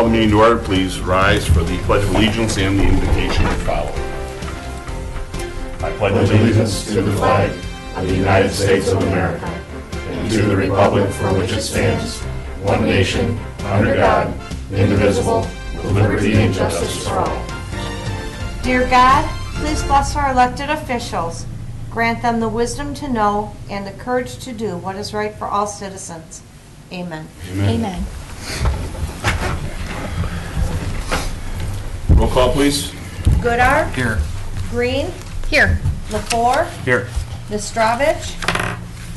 call the meeting to order. Please rise for the Pledge of Allegiance and the invocation to follow. I pledge allegiance to the flag of the United States of America and to the republic for which it stands, one nation, under God, indivisible, with liberty and justice for all. Dear God, please bless our elected officials. Grant them the wisdom to know and the courage to do what is right for all citizens. Amen. Amen. Roll call, please. Goodar. Here. Green. Here. Lepore. Here. Nastrovich.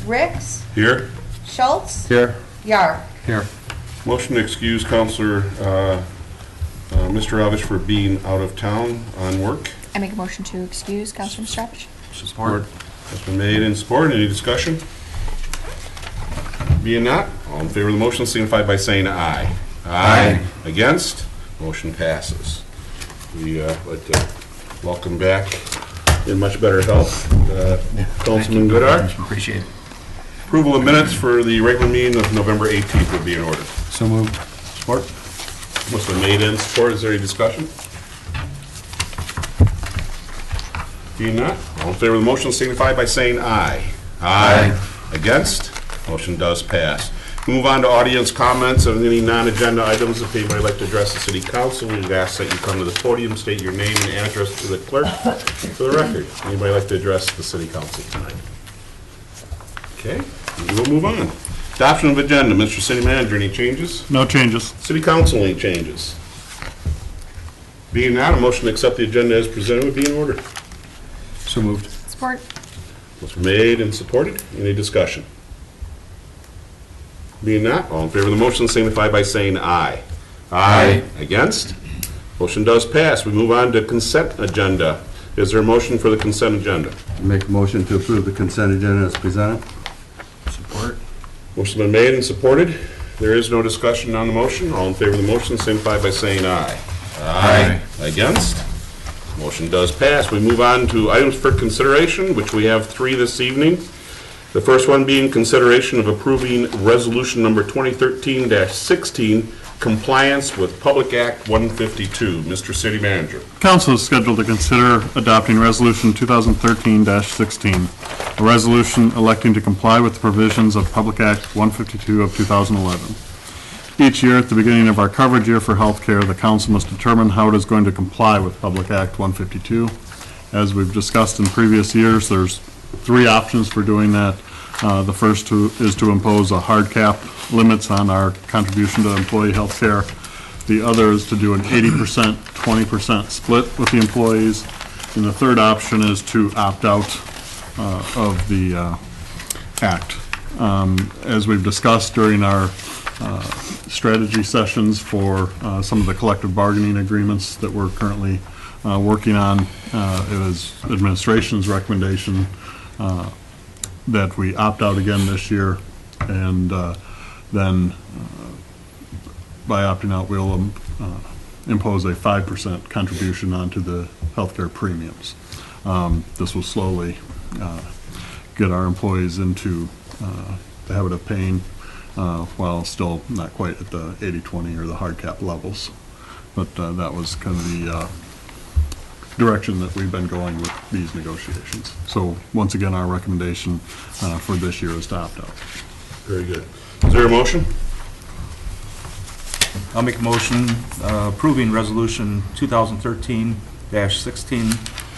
Ricks. Here. Schultz. Here. Yark. Here. Motion to excuse Counselor Mr. Avish for being out of town on work. I make a motion to excuse Councilor Stravich. Support. Has been made and supported. Any discussion? Being not, all in favor of the motion signify by saying aye. Aye. Against? Motion passes. We like to welcome back in much better health Councilman Goodar. Appreciate it. Approval of minutes for the regular meeting of November 18th would be in order. So moved. Support. Must have made and support. Is there any discussion? Being not, all in favor of the motion signify by saying aye. Aye. Against? Motion does pass. Move on to audience comments on any non-agenda items. If anybody would like to address the city council, we'd ask that you come to the podium, state your name and address to the clerk for the record. Anybody like to address the city council tonight? Okay, we'll move on. Adoption of agenda. Mr. City Manager, any changes? No changes. City Council, any changes? Being not, a motion to accept the agenda as presented would be in order. So moved. Support. Was made and supported. Any discussion? Being not, all in favor of the motion signify by saying aye. Aye. Against? Motion does pass. We move on to consent agenda. Is there a motion for the consent agenda? Make a motion to approve the consent agenda as presented. Support. Motion's been made and supported. There is no discussion on the motion. All in favor of the motion signify by saying aye. Aye. Against? Motion does pass. We move on to items for consideration, which we have 3 this evening. The first one being consideration of approving resolution number 2013-16, compliance with Public Act 152. Mr. City Manager. Council is scheduled to consider adopting Resolution 2013-16, a resolution electing to comply with the provisions of Public Act 152 of 2011. Each year, at the beginning of our coverage year for healthcare, the council must determine how it is going to comply with Public Act 152. As we've discussed in previous years, there's 3 options for doing that. The first is to impose a hard cap limits on our contribution to employee health care. The other is to do an 80%, 20% split with the employees. And the third option is to opt out of the act. As we've discussed during our strategy sessions for some of the collective bargaining agreements that we're currently working on, it was administration's recommendation that we opt out again this year, and then by opting out, we'll impose a 5% contribution onto the healthcare premiums. This will slowly get our employees into the habit of paying while still not quite at the 80-20 or the hard cap levels. But that was kind of the direction that we've been going with these negotiations. So once again, our recommendation for this year is to opt out. Very good. Is there a motion? I'll make a motion approving resolution 2013-16,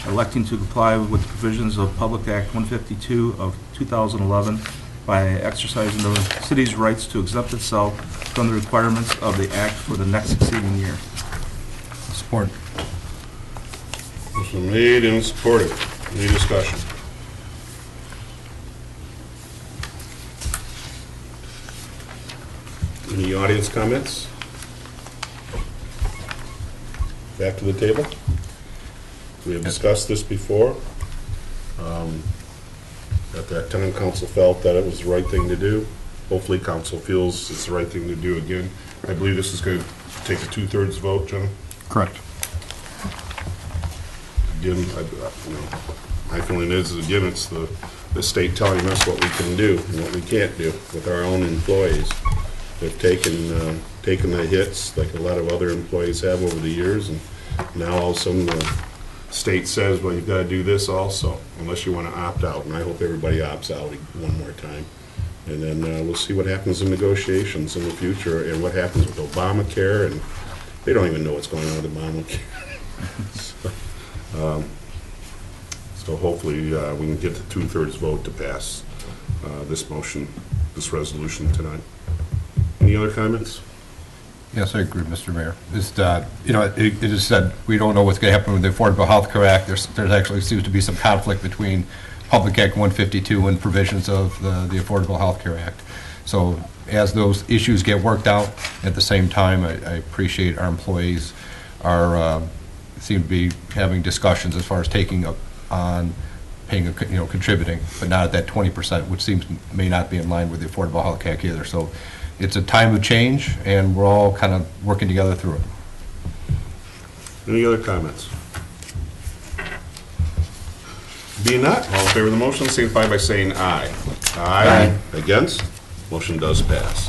electing to comply with the provisions of Public Act 152 of 2011 by exercising the city's rights to exempt itself from the requirements of the act for the next succeeding year. Support. Motion made and supported. Any discussion? Any audience comments? Back to the table. We have discussed this before. At that time, council felt that it was the right thing to do. Hopefully, council feels it's the right thing to do again. I believe this is going to take a 2/3 vote, John. Correct. Again, my feeling is, again, it's the state telling us what we can do and what we can't do with our own employees. They've taken the hits like a lot of other employees have over the years, and now all of a sudden the state says, well, you've got to do this also, unless you want to opt out, and I hope everybody opts out one more time. And then we'll see what happens in negotiations in the future, and what happens with Obamacare, and they don't even know what's going on with Obamacare. So hopefully we can get the 2/3 vote to pass this motion, this resolution tonight. Any other comments? Yes, I agree, Mr. Mayor. Just, it is said, we don't know what's going to happen with the Affordable Health Care Act. There's actually seems to be some conflict between Public Act 152 and provisions of the Affordable Health Care Act. So as those issues get worked out, at the same time, I appreciate our employees seem to be having discussions as far as taking up on paying, contributing, but not at that 20%, which may not be in line with the Affordable Health Care Act either. So it's a time of change, and we're all kind of working together through it. Any other comments? Being not, all in favor of the motion, signify by saying aye. Aye. Against? Motion does pass.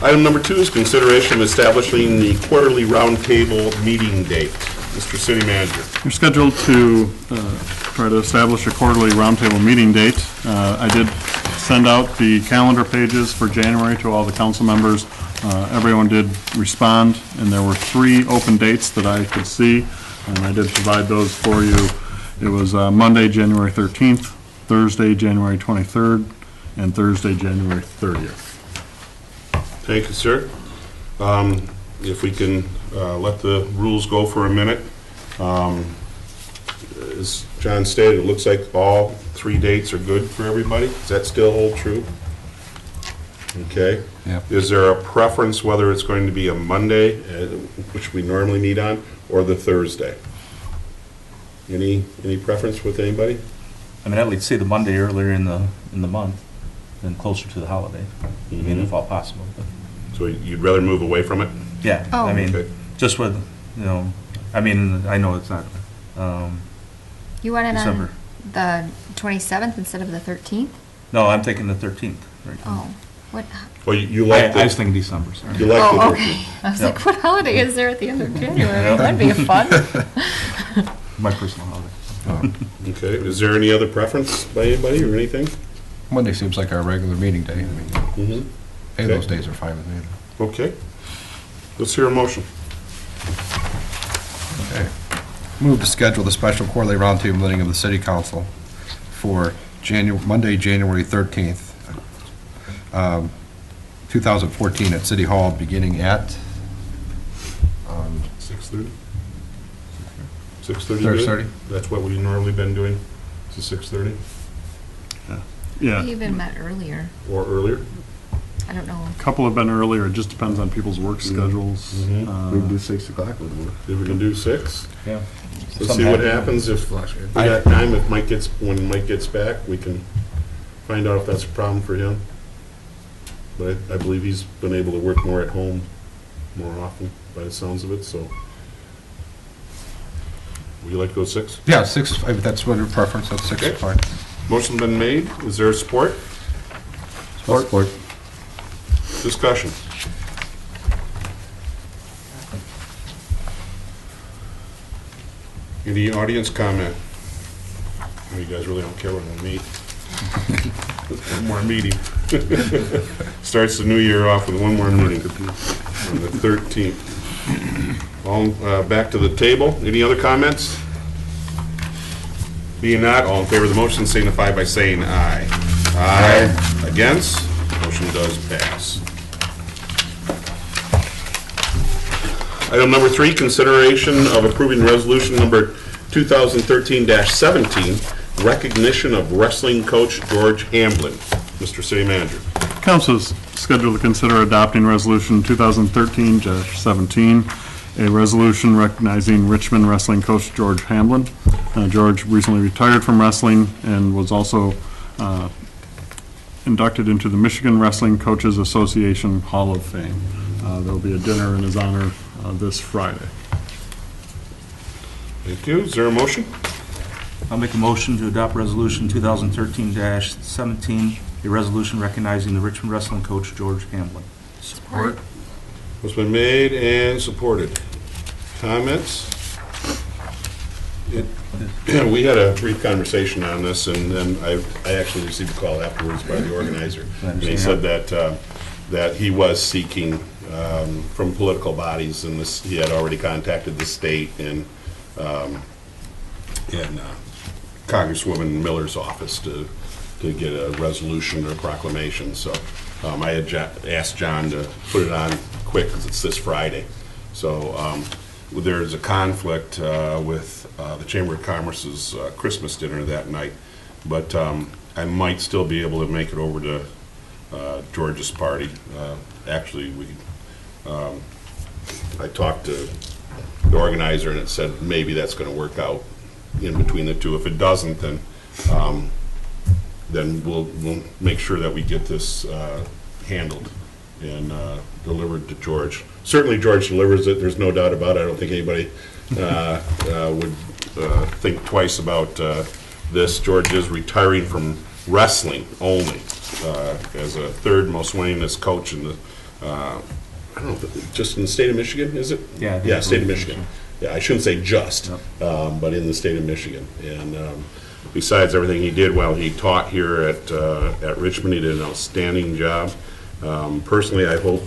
Item number 2 is consideration of establishing the quarterly roundtable meeting date. Mr. City Manager. You're scheduled to try to establish a quarterly roundtable meeting date. I did send out the calendar pages for January to all the council members. Everyone did respond, and there were 3 open dates that I could see, and I did provide those for you. It was Monday, January 13th, Thursday, January 23rd, and Thursday, January 30th. Thank you, sir. If we can let the rules go for a minute. As John stated, it looks like all 3 dates are good for everybody. Does that still hold true? Okay. Yeah. Is there a preference whether it's going to be a Monday, which we normally meet on, or the Thursday? Any preference with anybody? I mean, I'd like to see the Monday earlier in the month than closer to the holiday. I mean, if all possible. But So you'd rather move away from it? yeah, Oh. I mean, Okay. just with, I mean, I know it's not You want it December. on the 27th instead of the 13th? No, I'm thinking the 13th. Right. Oh, what? Well, you I like was the, thinking December, sorry. you like the Oh, 13th. okay. I was Yeah. like, what holiday is there at the end of January? Yeah. That'd be fun. My personal holiday. Okay, is there any other preference by anybody or anything? Monday seems like our regular meeting day. I mean, Mm-hmm. hey, those days are fine with me. Okay. Let's hear a motion. Okay. Move to schedule the special quarterly roundtable meeting of the City Council for Monday, January 13th, 2014 at City Hall, beginning at 6:30? 6:30? 6:30. That's what we've normally been doing, to 6:30 Yeah, We even met earlier. or earlier? I don't know. a couple have been earlier. It just depends on people's work schedules. Mhm. We can do 6 o'clock with work. If we can do 6? Yeah. Let's see what happens if we got time, if Mike when Mike gets back, we can find out if that's a problem for him. But I believe he's been able to work more at home more often, by the sounds of it, so. Would you like to go 6? Yeah, 6, that's what your preference, that's 6 Okay. is fine. Motion's been made. Is there support? Support. Discussion. Any audience comment? Oh, you guys really don't care when we meet. One more meeting. Starts the new year off with one more meeting on the 13th. All, back to the table. Any other comments? Being not, all in favor of the motion signify by saying aye. Aye. Against? Motion does pass. Item number 3, consideration of approving resolution number 2013-17, recognition of wrestling coach George Hamblin. Mr. City Manager. Council is scheduled to consider adopting Resolution 2013-17, a resolution recognizing Richmond wrestling coach George Hamblin. George recently retired from wrestling and was also inducted into the Michigan Wrestling Coaches Association Hall of Fame. There will be a dinner in his honor this Friday. Thank you. Is there a motion? I'll make a motion to adopt Resolution 2013-17, a resolution recognizing the Richmond wrestling coach George Hamblin. Support. It's been made and supported. Comments? We had a brief conversation on this, and then I actually received a call afterwards by the organizer. And he said that he was seeking from political bodies, and he had already contacted the state and Congresswoman Miller's office to get a resolution or proclamation. So I had asked John to put it on quick because it's this Friday. So there's a conflict with the Chamber of Commerce's Christmas dinner that night, but I might still be able to make it over to George's party. Actually, I talked to the organizer, and it said maybe that's going to work out in between the two. If it doesn't, then we'll make sure that we get this handled and delivered to George. Certainly George delivers it, there's no doubt about it. I don't think anybody would think twice about this. George is retiring from wrestling only as a third most winningest coach in the, I don't know, just in the state of Michigan, is it? Yeah, state of Michigan. Yeah, I shouldn't say just, but in the state of Michigan. And besides everything he did while he taught here at Richmond, he did an outstanding job. Personally, I hope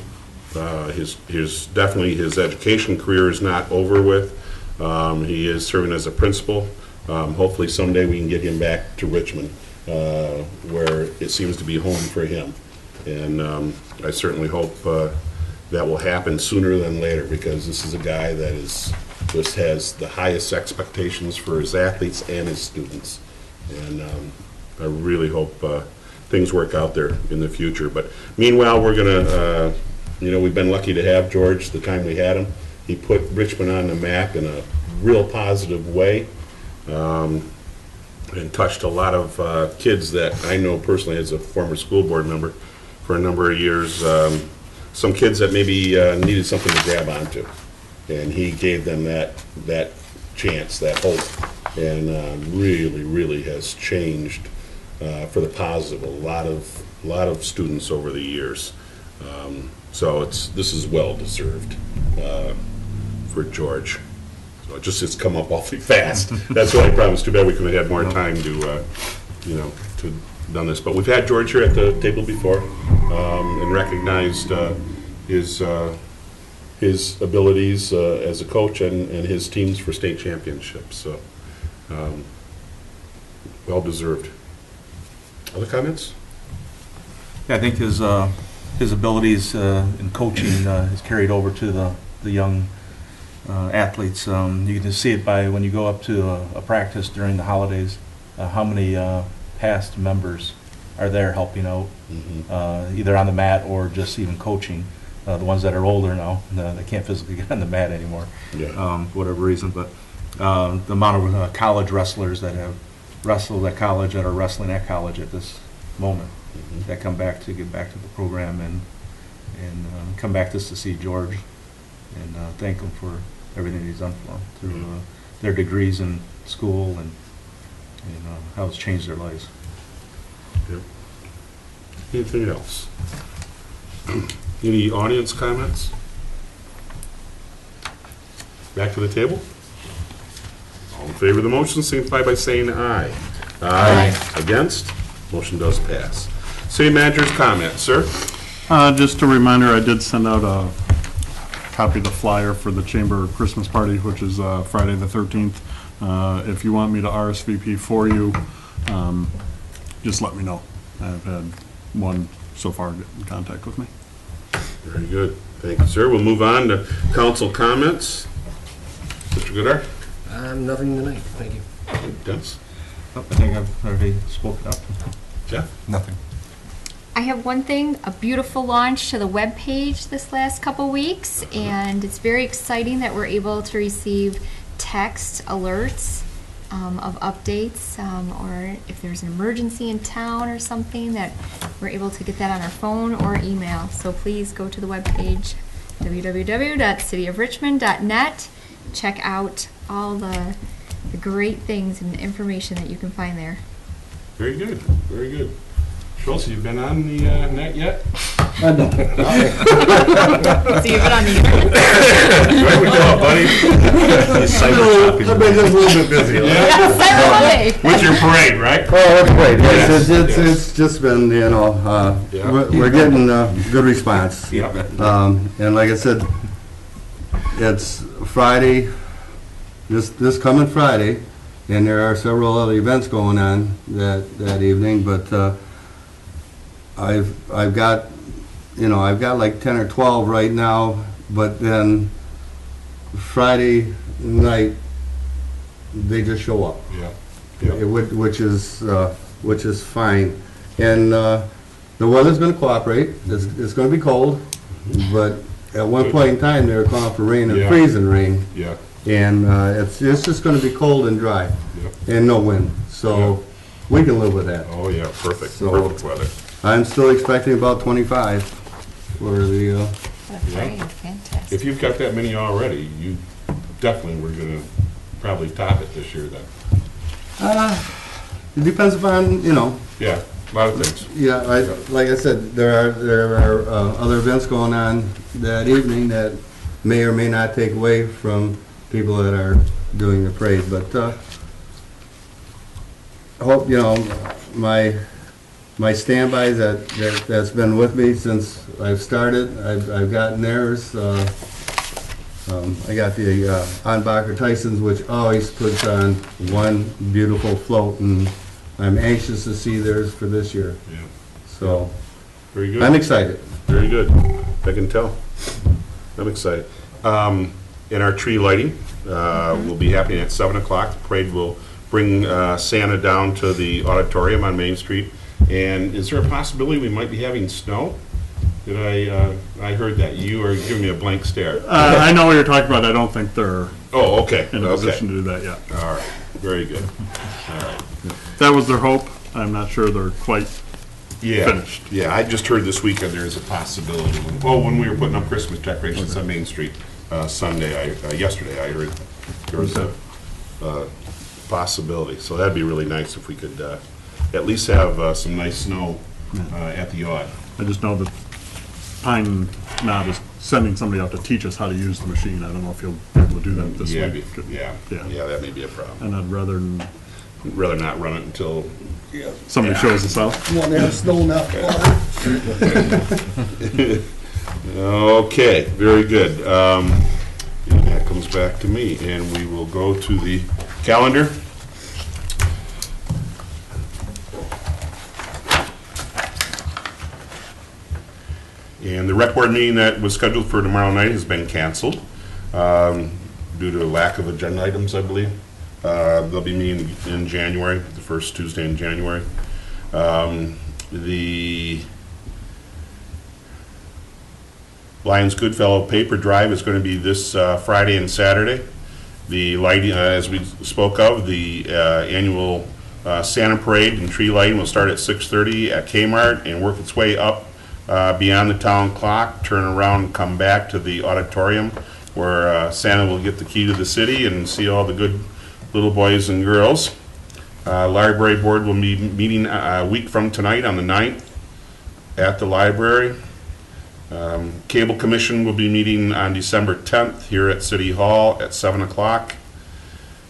definitely his education career is not over with. He is serving as a principal. Hopefully someday we can get him back to Richmond, where it seems to be home for him. And I certainly hope that will happen sooner than later, because this is a guy that just has the highest expectations for his athletes and his students. And I really hope things work out there in the future. But meanwhile, we're going to, we've been lucky to have George the time we had him. He put Richmond on the map in a real positive way, and touched a lot of kids that I know personally as a former school board member for a number of years. Some kids that maybe needed something to grab onto, and he gave them that chance, that hope, and really has changed for the positive a lot of students over the years. So this is well deserved for George. So it's come up awfully fast. That's what I promised. Too bad we couldn't have had more time to done this. But we've had George here at the table before, and recognized his abilities as a coach and his teams for state championships. So well deserved. Other comments? Yeah, I think his abilities in coaching is carried over to the young athletes. You can just see it by when you go up to a practice during the holidays, how many past members are there helping out, either on the mat or just even coaching. The ones that are older now, they can't physically get on the mat anymore, for whatever reason. But the amount of college wrestlers that have wrestled at college, that are wrestling at college at this moment, that come back to get back to the program and come back just to see George and thank him for everything he's done for them through their degrees in school and how it's changed their lives. Yep. Anything else? Any audience comments? Back to the table? All in favor of the motion, signify by saying aye. Aye. Against? Motion does pass. City manager's comment, sir. Just a reminder, I did send out a copy of the flyer for the Chamber Christmas party, which is Friday the 13th. If you want me to RSVP for you, just let me know. I've had one so far get in contact with me. Very good. Thank you, sir. We'll move on to council comments. Mr. Goodar? Nothing tonight, thank you. Dennis? I think I've already spoken up. Jeff? Nothing. I have one thing, a beautiful launch to the webpage this last couple weeks, and it's very exciting that we're able to receive text alerts of updates, or if there's an emergency in town or something, that we're able to get that on our phone or email. So please go to the webpage, www.cityofrichmond.net. Check out all the great things and information that you can find there. Very good. Very good. Schultz, you been on the net yet? See if it on the internet. Where we go, buddy? I've been just a little bit busy. Yes, that's With your parade, right? Oh, that's great. Yes, Yes, yes. it's just been, Yeah. we're getting good response. Yeah. And like I said, it's Friday, this coming Friday, and there are several other events going on that evening, but I've got like 10 or 12 right now, but then Friday night, they just show up. Yeah. Which is fine. And the weather's going to cooperate. It's going to be cold, but at one point in time, they were calling for rain and Yeah. freezing rain. Yeah. And it's just going to be cold and dry Yeah. and no wind. So we can live with that. Oh, yeah, perfect. So- Perfect weather. I'm still expecting about 25 for the, What a parade, fantastic. If you've got that many already, you definitely were gonna probably top it this year then. it depends upon, Yeah, a lot of things. yeah, like I said, there are other events going on that evening that may or may not take away from people that are doing the parade, but I hope, my standby that's been with me since I've started, I've gotten theirs. I got the Anbacher Tyson's, which always puts on one beautiful float, and I'm anxious to see theirs for this year. Yeah. So Very good. I'm excited. Very good. I can tell. I'm excited. In our tree lighting, will be happening at 7 o'clock. The parade will bring Santa down to the auditorium on Main Street. And is there a possibility we might be having snow? Did I heard that. You are giving me a blank stare. I know what you're talking about. I don't think they're Oh, okay. in a Okay. position to do that yet. All right. Very good. All right. That was their hope. I'm not sure they're quite Yeah. finished. Yeah, I just heard this weekend there's a possibility. When we were putting up Christmas decorations on Main Street yesterday, I heard there was a possibility. So that'd be really nice if we could at least have some nice snow at the yard. I just know that Pine Knob is sending somebody out to teach us how to use the machine. I don't know if you'll be able to do that this Yeah, week. yeah, that may be a problem. And I'd rather Rather not run it until, somebody shows us out. Want to have snow now? okay, very good. And that comes back to me, and we will go to the calendar. And the rec board meeting that was scheduled for tomorrow night has been canceled due to a lack of agenda items, I believe. They'll be meeting in January, the first Tuesday in January. The Lions Goodfellow paper drive is going to be this Friday and Saturday. The lighting, as we spoke of, the annual Santa Parade and tree lighting will start at 6:30 at Kmart and work its way up beyond the town clock, turn around and come back to the auditorium where Santa will get the key to the city and see all the good little boys and girls. Library board will be meeting a week from tonight on the 9th at the library. Cable Commission will be meeting on December 10th here at City Hall at 7 o'clock.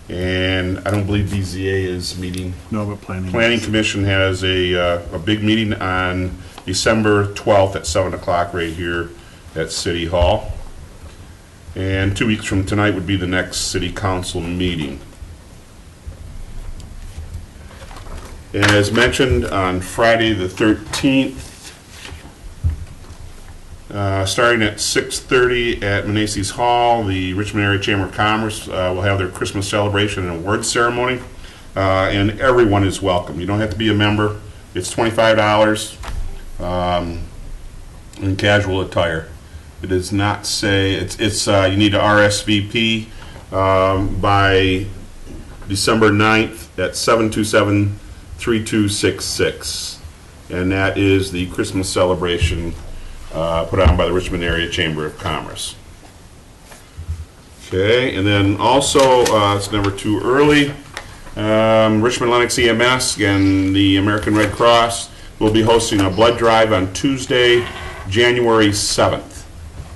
And I don't believe BZA is meeting. No, but planning. Planning Commission has a big meeting on December 12th at 7 o'clock right here at City Hall. And 2 weeks from tonight would be the next City Council meeting. And as mentioned, on Friday the 13th, starting at 6:30 at Menaces Hall, the Richmond Area Chamber of Commerce will have their Christmas celebration and awards ceremony, and everyone is welcome. You don't have to be a member. It's $25 in casual attire. It does not say, it's you need to RSVP by December 9th at 727-3266, and that is the Christmas celebration put on by the Richmond Area Chamber of Commerce. Okay, and then also, it's never too early, Richmond Lennox EMS and the American Red Cross will be hosting a blood drive on Tuesday, January 7th,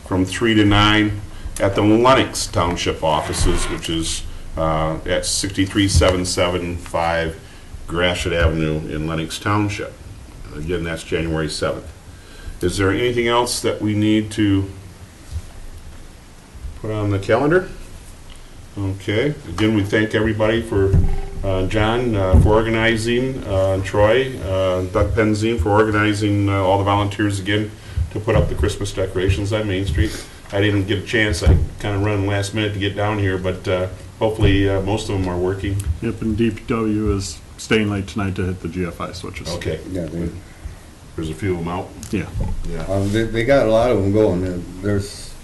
from 3 to 9 at the Lenox Township offices, which is at 63775 Gratiot Avenue in Lenox Township. Again, that's January 7th. Is there anything else that we need to put on the calendar? Okay. Again, we thank everybody for John for organizing, Troy, Doug Penzine for organizing all the volunteers again to put up the Christmas decorations on Main Street. I didn't get a chance. I kind of run last minute to get down here, but hopefully most of them are working. Yep, and DPW is staying late tonight to hit the GFI switches. Okay. Yeah, There's a few of them out. Yeah. Yeah. they got a lot of them going. There's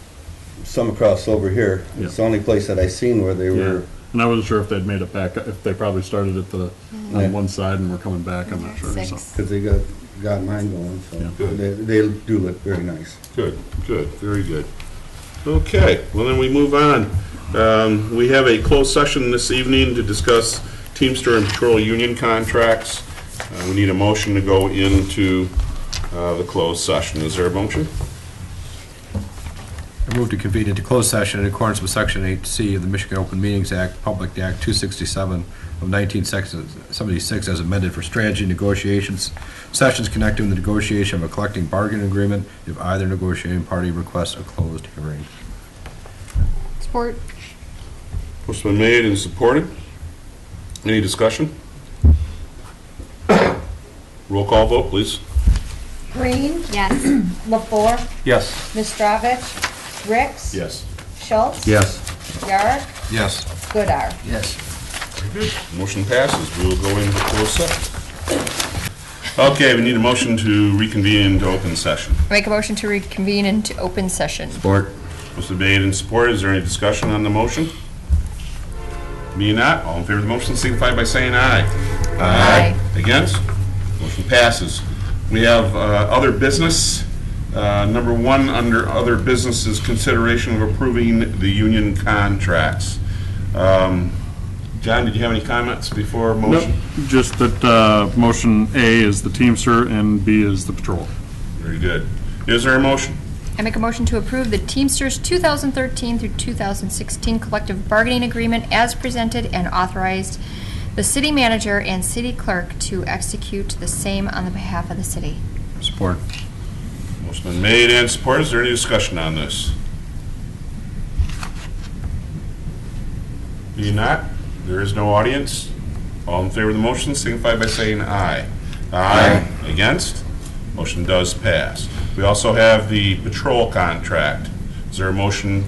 some across over here. Yeah. It's the only place that I seen where they Yeah. were. And I wasn't sure if they'd made it back, if they probably started at the, Yeah. on one side and were coming back, I'm not sure, so. Six. Because they got mine going, so Yeah. Good. they do look very nice. Good, good, very good. Okay, well then we move on. We have a closed session this evening to discuss Teamster and Patrol Union contracts. We need a motion to go into the closed session. Is there a motion? I move to convene into closed session in accordance with Section 8C of the Michigan Open Meetings Act, Public Act 267 of 1976 as amended for strategy negotiations, sessions connecting the negotiation of a collective bargaining agreement if either negotiating party requests a closed hearing. Support. Motion been made and supported. Any discussion? Roll call vote, please. Green, Yes. Lepore, Yes. Mistravich, Ricks. Yes. Schultz. Yes. Yark, Yes. Goodar. Yes. Motion passes. We will go into closed session. Okay, we need a motion to reconvene into open session. Make a motion to reconvene into open session. Support. Motion made and supported. Is there any discussion on the motion? Being not, all in favor of the motion signify by saying aye. Aye. Against? Motion passes. We have other business. Number one under other business is consideration of approving the union contracts. John, did you have any comments before motion? Nope, just that motion A is the Teamster and B is the Patrol. Very good. Is there a motion? I make a motion to approve the Teamsters 2013 through 2016 collective bargaining agreement as presented and authorized the city manager and city clerk to execute the same on the behalf of the city. Support. Motion been made and supported. Is there any discussion on this? Being not, there is no audience. All in favor of the motion signify by saying aye. Aye. Against? Motion does pass. We also have the patrol contract. Is there a motion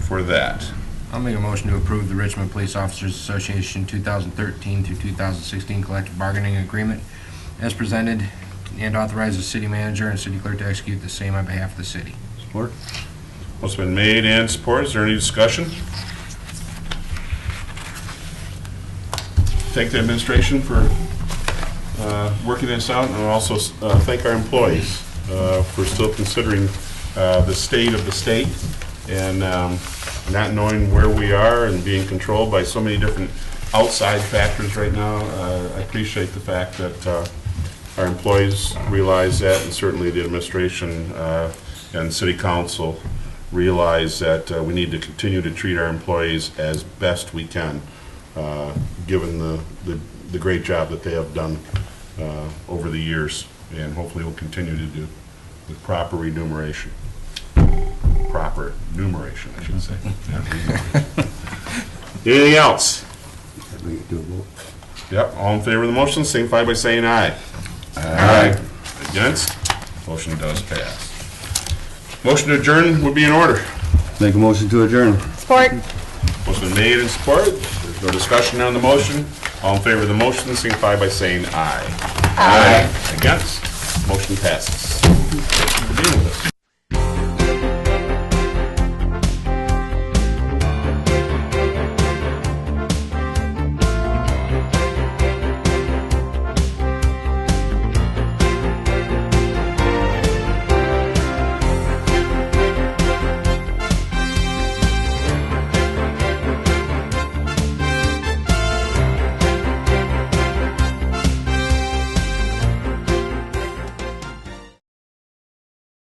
for that? I'll make a motion to approve the Richmond Police Officers Association 2013 through 2016 collective bargaining agreement as presented and authorize the city manager and city clerk to execute the same on behalf of the city. Support. Motion been made and supported. Is there any discussion? Thank the administration for working this out, and also thank our employees for still considering the state of the state and not knowing where we are and being controlled by so many different outside factors right now. I appreciate the fact that our employees realize that, and certainly the administration and city council realize that we need to continue to treat our employees as best we can, given the great job that they have done over the years, and hopefully will continue to do with proper remuneration. Proper numeration, I should say. Anything else? We do a vote. Yep, all in favor of the motion, signify by saying aye. Aye. Against? Motion does pass. Motion to adjourn would be in order. Make a motion to adjourn. Support. Motion been made and supported. There's no discussion on the motion. All in favor of the motion, signify by saying aye. Aye. Against? Motion passes.